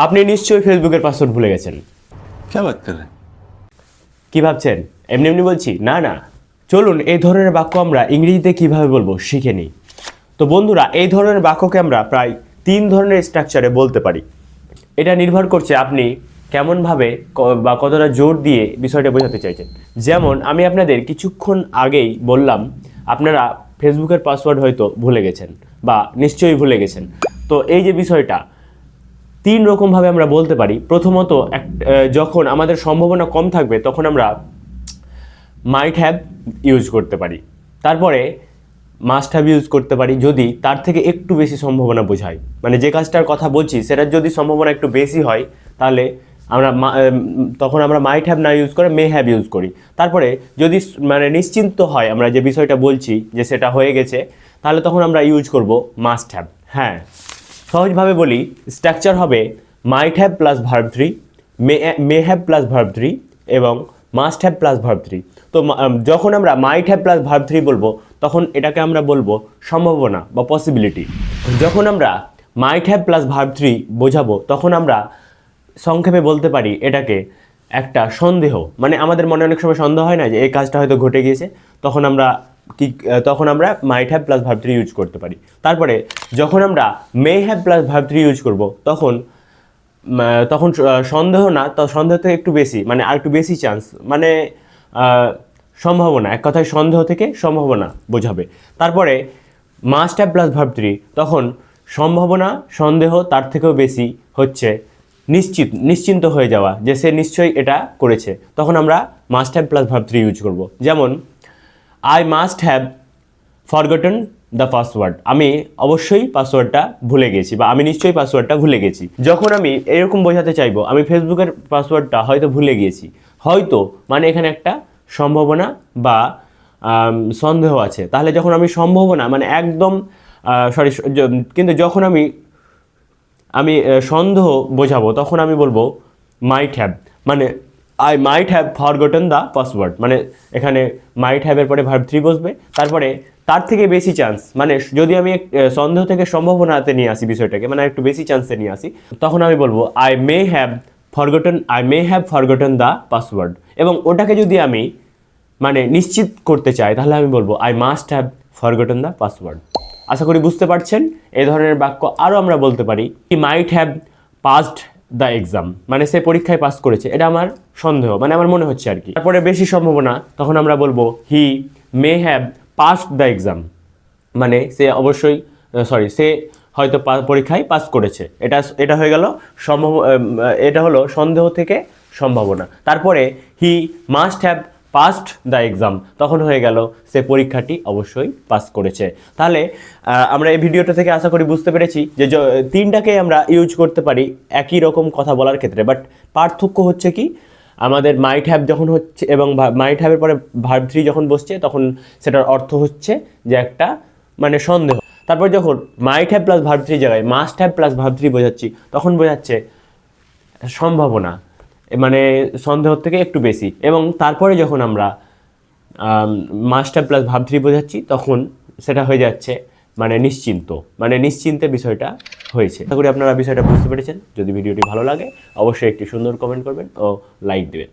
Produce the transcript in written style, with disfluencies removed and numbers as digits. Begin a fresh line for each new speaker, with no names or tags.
আপনি নিশ্চয়ই ফেসবুকের পাসওয়ার্ড ভুলে গেছেন।
क्या बात कर रहे हैं?
কি ভাবছেন এমনি এমনি বলছি? না না, চলুন এই ধরনের বাক্য আমরা ইংরেজিতে কিভাবে বলবো শিখে নিই। তো বন্ধুরা, এই ধরনের বাক্যকে আমরা প্রায় 3 ধরনের স্ট্রাকচারে বলতে পারি। এটা নির্ভর করছে আপনি কেমনভাবে বা কতটা জোর দিয়ে বিষয়টা বোঝাতে চাইছেন। যেমন আমি আপনাদের কিছুক্ষণ আগেই বললাম আপনারা ফেসবুকের পাসওয়ার্ড হয়তো ভুলে গেছেন বা নিশ্চয়ই ভুলে গেছেন। তো এই যে বিষয়টা 3 রকমভাবে আমরা বলতে পারি। প্রথমত যখন আমাদের সম্ভাবনা কম থাকবে তখন আমরা মাইট হ্যাভ ইউজ করতে পারি। তারপরে মাস্ট হ্যাভ ইউজ করতে পারি যদি তার থেকে একটু বেশি সম্ভাবনা বোঝায়, মানে যে কাজটার কথা বলছি সেটার যদি সম্ভাবনা একটু বেশি হয় তাহলে আমরা তখন আমরা মাইট হ্যাভ না ইউজ করে মে হ্যাভ ইউজ করি। তারপরে যদি মানে নিশ্চিন্ত হয় আমরা যে বিষয়টা বলছি যে সেটা হয়ে গেছে, তাহলে তখন আমরা ইউজ করব মাস্ট হ্যাভ। হ্যাঁ, সহজভাবে বলি, স্ট্রাকচার হবে might have plus verb 3, may have plus verb 3 এবং মাস্ট হ্যাভ প্লাস ভার্ব 3। তো যখন আমরা মাইট হ্যাভ প্লাস ভার্ব 3 বলবো তখন এটাকে আমরা বলবো সম্ভাবনা বা পসিবিলিটি। যখন আমরা মাইট হ্যাভ প্লাস ভার্ব 3 বোঝাবো তখন আমরা সংক্ষেপে বলতে পারি এটাকে একটা সন্দেহ। মানে আমাদের মনে অনেক সময় সন্দেহ হয় না যে এই কাজটা হয়তো ঘটে গিয়েছে, তখন আমরা might have plus verb 3 use করতে পারি। তারপরে যখন আমরা may have plus verb 3 use করব তখন সন্দেহ না, তো সন্দেহ থেকে একটু বেশি, মানে আর একটু বেশি চান্স, মানে সম্ভাবনা, এক কথায় সন্দেহ থেকে সম্ভাবনা বোঝাবে। তারপরে মাস্ট হ্যাভ প্লাস ভার্ব 3 তখন সম্ভাবনা সন্দেহ তার থেকেও বেশি হচ্ছে নিশ্চিন্ত হয়ে যাওয়া যে সে নিশ্চয়ই এটা করেছে, তখন আমরা must have plus verb 3 use করব। যেমন I must have forgotten the password, আমি অবশ্যই পাসওয়ার্ডটা ভুলে গেছি বা আমি নিশ্চয়ই পাসওয়ার্ডটা ভুলে গেছি। যখন আমি এরকম বোঝাতে চাইবো আমি ফেসবুকের পাসওয়ার্ডটা হয়তো ভুলে গিয়েছি, হয়তো মানে এখানে একটা সম্ভাবনা বা সন্দেহ আছে, তাহলে যখন আমি সম্ভাবনা মানে একদম কিন্তু যখন আমি সন্দেহ বোঝাবো তখন আমি বলবো মাইট হ্যাভ, মানে I might have forgotten the password, মানে এখানে মাইট হ্যাভের পরে ভার্ব 3 বসবে। তারপরে তার থেকে বেশি চান্স, মানে যদি আমি সন্দেহ থেকে সম্ভাবনাতে নিয়ে আসি বিষয়টাকে, মানে একটু বেশি চান্সে নিয়ে আসি, তখন আমি বলবো I may have forgotten the password. এবং ওটাকে যদি আমি মানে নিশ্চিত করতে চাই তাহলে আমি বলবো I must have forgotten the password. আশা করি বুঝতে পারছেন। এই ধরনের বাক্য আরও আমরা বলতে পারি, he might have passed the exam, মানে সে পরীক্ষায় পাস করেছে, এটা আমার সন্দেহ, মানে আমার মনে হচ্ছে আর কি। তারপরে বেশি সম্ভাবনা, তখন আমরা বলবো he may have passed the exam, মানে সে অবশ্যই সে হয়তো পরীক্ষায় পাস করেছে। এটা হয়ে গেল এটা হলো সন্দেহ থেকে সম্ভাবনা। তারপরে he must have passed the exam, তখন হয়ে গেল সে পরীক্ষাটি অবশ্যই পাস করেছে। তাহলে আমরা এই ভিডিওটা থেকে আশা করি বুঝতে পেরেছি যে 3টাকে আমরা ইউজ করতে পারি একই রকম কথা বলার ক্ষেত্রে, বাট পার্থক্য হচ্ছে কি আমাদের মাইট হ্যাভ যখন হচ্ছে এবং মাইট হ্যাভের পরে ভার্ব 3 যখন বসছে তখন সেটার অর্থ হচ্ছে যে একটা মানে সন্দেহ। তারপর যখন মাইট হ্যাভ প্লাস ভার্ব 3 জায়গায় মাস্ট হ্যাভ প্লাস ভার্ব 3 বোঝাচ্ছি তখন বোঝাচ্ছে সম্ভাবনা, মানে সন্দেহ থেকে একটু বেশি। এবং তারপরে যখন আমরা মাস্ট হ্যাভ প্লাস ভার্ব 3 বোঝাচ্ছি তখন সেটা হয়ে যাচ্ছে মানে নিশ্চিন্তে বিষয়টা হয়েছে। আশা করি আপনারা বিষয়টা বুঝতে পেরেছেন। যদি ভিডিওটি ভালো লাগে অবশ্যই একটি সুন্দর কমেন্ট করবেন ও লাইক দেবেন।